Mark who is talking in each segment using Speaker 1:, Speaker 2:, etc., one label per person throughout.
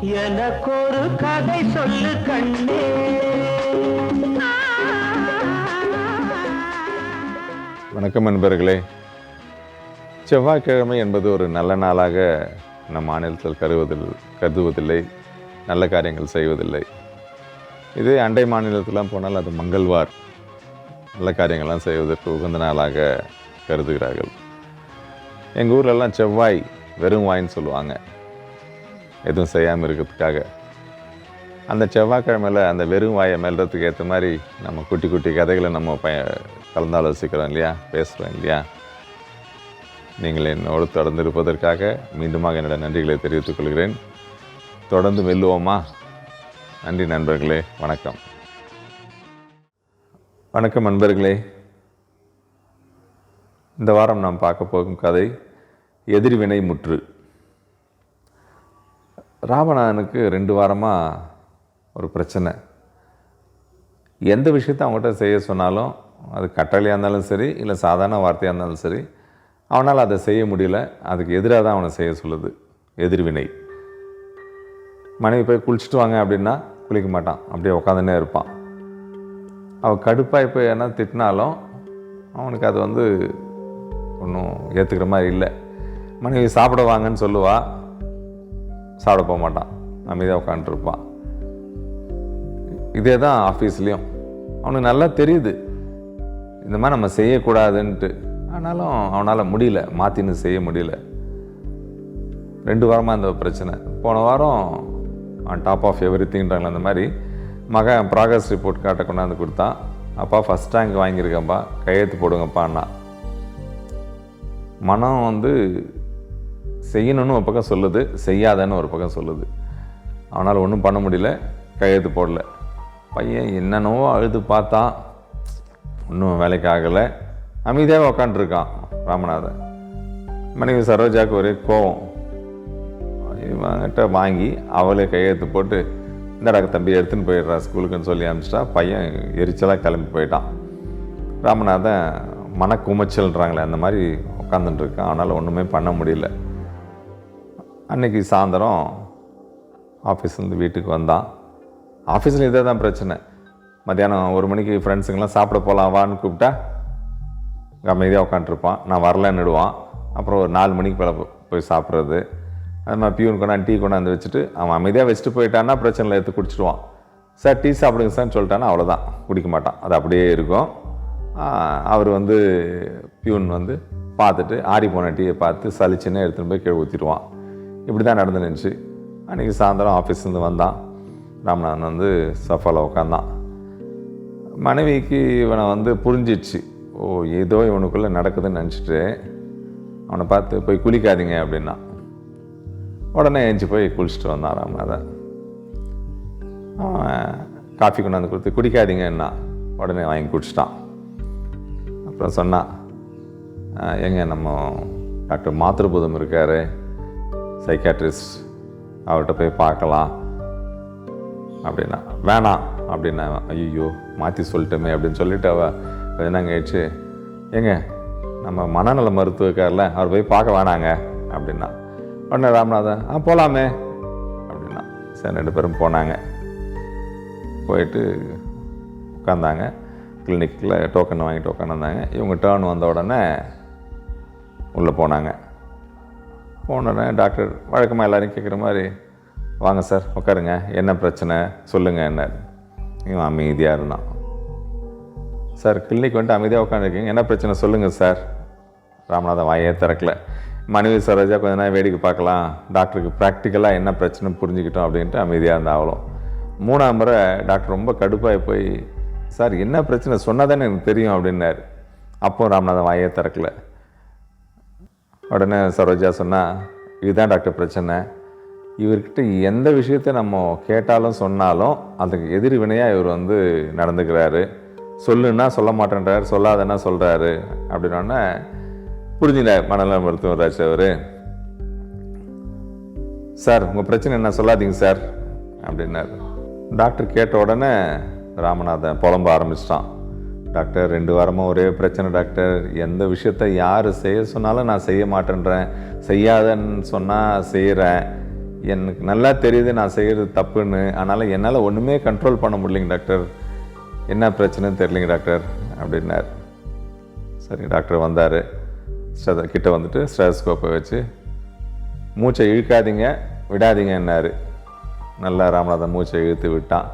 Speaker 1: எனக்கொரு கதை சொல்லு கண்ணே.
Speaker 2: வணக்கம் நண்பர்களே. செவ்வாய்க்கிழமை என்பது ஒரு நல்ல நாளாக நம் மாநிலத்தில் கருதுவதில்லை, நல்ல காரியங்கள் செய்வதில்லை. இதே அண்டை மாநிலத்திலாம் போனால் அது மங்கள்வார், நல்ல காரியங்கள்லாம் செய்வதற்கு உகந்த நாளாக கருதுகிறார்கள். எங்கள் ஊர்லெல்லாம் செவ்வாய் வெறும் வாயின்னு சொல்லுவாங்க, எதுவும் செய்யாமல் இருக்கிறதுக்காக. அந்த செவ்வாய்க்கிழமையில் அந்த வெறும் வாயை மெல்றதுக்கு ஏற்ற மாதிரி நம்ம குட்டி குட்டி கதைகளை நம்ம கலந்தாலோசிக்கிறோம் இல்லையா, பேசுகிறோம் இல்லையா. நீங்கள் என்னோடு தொடர்ந்து இருப்பதற்காக மீண்டுமாக என்னோட நன்றிகளை தெரிவித்துக் கொள்கிறேன். தொடர்ந்து வெல்லுவோமா? நன்றி நண்பர்களே. வணக்கம். வணக்கம் நண்பர்களே. இந்த வாரம் நாம் பார்க்க போகும் கதை எதிர்வினை முற்று. ராமநாதனுக்கு 2 வாரமாக ஒரு பிரச்சனை. எந்த விஷயத்தை அவங்ககிட்ட செய்ய சொன்னாலும், அது கட்டளையாக இருந்தாலும் சரி, இல்லை சாதாரண வார்த்தையாக இருந்தாலும் சரி, அவனால் அதை செய்ய முடியல. அதுக்கு எதிராக தான் அவனை செய்ய சொல்லுது, எதிர்வினை. மனைவி போய் குளிச்சுட்டு வாங்க அப்படின்னா குளிக்க மாட்டான், அப்படியே உட்காந்துனே இருப்பான். அவள் கடுப்பாக இப்போ என்ன திட்டினாலும் அவனுக்கு அது ஒன்றும் ஏற்றுக்கிற மாதிரி இல்லை. மனைவி சாப்பிட வாங்கன்னு சொல்லுவா, சாப்பிட போக மாட்டான், அமைதியாக உட்காந்துருப்பான். இதே தான் ஆஃபீஸ்லேயும். அவனுக்கு நல்லா தெரியுது இந்த மாதிரி நம்ம செய்யக்கூடாதுன்ட்டு. ஆனாலும் அவனால் முடியல, மாற்றின்னு செய்ய முடியல. 2 வாரமாக இந்த பிரச்சனை. போன வாரம் ஆன் டாப் ஆஃப் எவ்ரி திங்கிறாங்களே அந்த மாதிரி மகன் ப்ராக்ரஸ் ரிப்போர்ட் காட்ட கொண்டாந்து கொடுத்தான். அப்பா ஃபஸ்ட் ரேங்க் வாங்கியிருக்கேன்ப்பா, கையெழுத்து போடுங்கப்பான்னா. மனம் செய்யணும்னு ஒரு பக்கம் சொல்லுது, செய்யாதன்னு ஒரு பக்கம் சொல்லுது. அவனால் ஒன்றும் பண்ண முடியல, கையெழுத்து போடல. பையன் என்னென்னவோ அழுது பார்த்தான், ஒன்றும் வேலைக்கு ஆகலை. அமைதியாக உக்காண்ட்ருக்கான் ராமநாதன். மனைவி சரோஜாவுக்கு ஒரே கோவம். இவங்கிட்ட வாங்கி அவளே கையெழுத்து போட்டு, இந்தடா தம்பி எடுத்துன்னு போயிடுறா ஸ்கூலுக்குன்னு சொல்லி அனுப்பிச்சிட்டா. பையன் எரிச்சலாக கிளம்பி போயிட்டான். ராமநாதன் மனக்குமைச்சல்ன்றாங்களே அந்த மாதிரி உட்காந்துட்டுருக்கான். அவனால் ஒன்றுமே பண்ண முடியல. அன்றைக்கி சாயந்தரம் ஆஃபீஸ்லேருந்து வீட்டுக்கு வந்தான். ஆஃபீஸில் இதே தான் பிரச்சனை. மத்தியானம் 1 மணிக்கு ஃப்ரெண்ட்ஸுங்கெல்லாம் சாப்பிட போகலாம் வான்னு கூப்பிட்டா அமைதியாக உட்காந்துருப்பான். நான் வரலன்னுடுவான். அப்புறம் ஒரு 4 மணிக்கு மேலே போய் சாப்பிட்றது. அது மாதிரி பியூன் கொண்டாந்து டீ கொண்டாந்து வச்சுட்டு அவன் அமைதியாக வச்சுட்டு போயிட்டான்னா பிரச்சனையில் எடுத்து குடிச்சிடுவான். சார் டீ சாப்பிடுங்க சார்ன்னு சொல்லிட்டான்னா அவ்வளோதான், குடிக்க மாட்டான். அது அப்படியே இருக்கும். அவர் பியூன் பார்த்துட்டு ஆறி போன டீயை பார்த்து சலிச்சுன்னு எடுத்துகிட்டு போய் கீழே ஊற்றிடுவான். இப்படி தான் நடந்துருந்துச்சு. அன்றைக்கி சாயந்தரம் ஆஃபீஸ்லேருந்து வந்தான். ராமநாதன் சோஃபாவில் உட்காந்தான். மனைவிக்கு இவனை புரிஞ்சிடுச்சு. ஓ ஏதோ இவனுக்குள்ளே நடக்குதுன்னு நினச்சிட்டு அவனை பார்த்து போய் குளிக்காதீங்க அப்படின்னா. உடனே எழுந்துச்சி போய் குளிச்சுட்டு வந்தான் ராமநாதன். அவன் காஃபி கொண்டாந்து கொடுத்து குடிக்காதீங்கன்னா உடனே வாங்கி குடிச்சிட்டான். அப்புறம் சொன்னான், எங்க நம்ம டாக்டர் மாத்ருபூதம் இருக்கார், சைக்காட்ரிஸ்ட், அவர்கிட்ட போய் பார்க்கலாம் அப்படின்னா. வேணாம் அப்படின்னா. ஐயோ மாற்றி சொல்லிட்டோமே அப்படின்னு சொல்லிட்டு கொஞ்ச நேரம் கழிச்சு, ஏங்க நம்ம மனநல மருத்துவ இருக்கார்ல, அவர் போய் பார்க்க வேணாங்க அப்படின்னா. உடனே ராமநாதன் போகலாமே அப்படின்னா. சரி 2 பேரும் போனாங்க. போயிட்டு உட்காந்தாங்க. கிளினிக்கில் டோக்கன் வாங்கிட்டு உட்காந்துருந்தாங்க. இவங்க டேர்ன் வந்த உடனே உள்ளே போனாங்க. போனோடனே டாக்டர் வழக்கமாக எல்லோரையும் கேட்குற மாதிரி, வாங்க சார் உட்காருங்க, என்ன பிரச்சனை சொல்லுங்கள் என்ன. இவன் அமைதியாக இருந்தான். சார் கிளினிக் அமைதியாக உட்காந்துருக்கீங்க, என்ன பிரச்சனை சொல்லுங்கள் சார். ராமநாதன் வாயே திறக்கல. மனைவி சரோஜா கொஞ்ச நேரம் வேடிக்கை பார்க்கலாம், டாக்டருக்கு ப்ராக்டிக்கலாக என்ன பிரச்சனை புரிஞ்சுக்கிட்டோம் அப்படின்ட்டு அமைதியாக இருந்தால் அவளும். 3ஆம் முறை டாக்டர் ரொம்ப கடுப்பாகி போய், சார் என்ன பிரச்சனை சொன்னால் தானே எனக்கு தெரியும் அப்படின்னாரு. அப்போ ராமநாதன் வாயே திறக்கல. உடனே சரோஜா சொன்னால், இதுதான் டாக்டர் பிரச்சனை, இவர்கிட்ட எந்த விஷயத்தை நம்ம கேட்டாலும் சொன்னாலும் அதுக்கு எதிர்வினையாக இவர் நடந்துக்கிறாரு. சொல்லுன்னா சொல்ல மாட்டேன்றார், சொல்லாதன்னா சொல்கிறாரு அப்படின்னோடனே புரிஞ்சுனார் மனநல மருத்துவர் ராஜ் அவர். சார் உங்கள் பிரச்சனை என்ன சொல்லாதீங்க சார் அப்படின்னாரு. டாக்டர் கேட்ட உடனே ராமநாதன் புலம்ப ஆரம்பிச்சிட்டான். டாக்டர் 2 வாரமாக ஒரே பிரச்சனை டாக்டர், எந்த விஷயத்தை யார் செய்ய சொன்னாலும் நான் செய்ய மாட்டேன்றேன், செய்யாதன்னு சொன்னால் செய்கிறேன், எனக்கு நல்லா தெரியுது நான் செய்கிறது தப்புன்னு, அதனால் என்னால் ஒன்றுமே கண்ட்ரோல் பண்ண முடியலைங்க டாக்டர், என்ன பிரச்சனைன்னு தெரியலைங்க டாக்டர் அப்படின்னார். சரி டாக்டர் வந்தார், கிட்ட வந்துட்டு ஸ்டெதஸ்கோப்பை வச்சு மூச்சை இழுக்காதீங்க விடாதீங்கன்னாரு. நல்லா ராமநாதன் மூச்சை இழுத்து விட்டான்.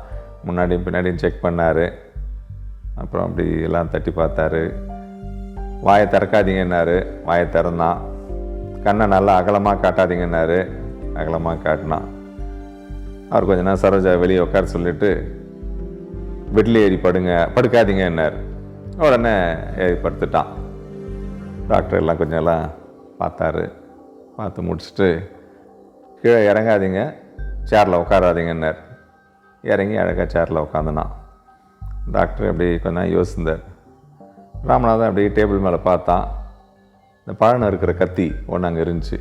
Speaker 2: முன்னாடியும் பின்னாடியும் செக் பண்ணார். அப்புறம் அப்படி எல்லாம் தட்டி பார்த்தாரு. வாயை திறக்காதீங்கன்னாரு, வாயை திறந்தான். கண்ணை நல்லா அகலமாக காட்டாதீங்கன்னாரு, அகலமாக காட்டினான். அவர் கொஞ்ச நேரம் சரோஜா வெளியே உட்கார சொல்லிவிட்டு பெட்டில் ஏறி படுக்காதீங்கன்னார். உடனே ஏறி படுத்துட்டான். டாக்டர் எல்லாம் கொஞ்சம் எல்லாம் பார்த்தாரு. பார்த்து முடிச்சுட்டு கீழே இறங்காதீங்க, சேரில் உட்காராதீங்கன்னார். இறங்கி அழகாக சேரில் உட்காந்துனான். டாக்டர் அப்படி கொஞ்சம் யோசிந்தார். ராமநாதன் அப்படி டேபிள் மேலே பார்த்தான். இந்த பழம் இருக்கிற கத்தி ஒன்று அங்கே இருந்துச்சு.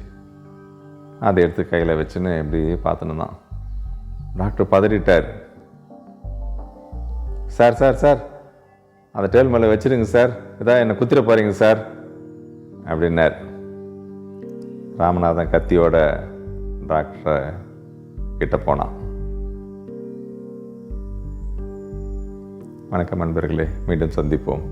Speaker 2: அதை எடுத்து கையில் வச்சுன்னு இப்படி பார்த்துன்னு தான். டாக்டர் பதறிட்டார். சார் சார் சார் அந்த டேபிள் மேலே வச்சுருங்க சார், இதான் என்னை குத்திர போகிறீங்க சார் அப்படின்னார். ராமநாதன் கத்தியோட டாக்டரை கிட்ட போனான். வணக்கம் நண்பர்களே, மீண்டும் சந்திப்போம்.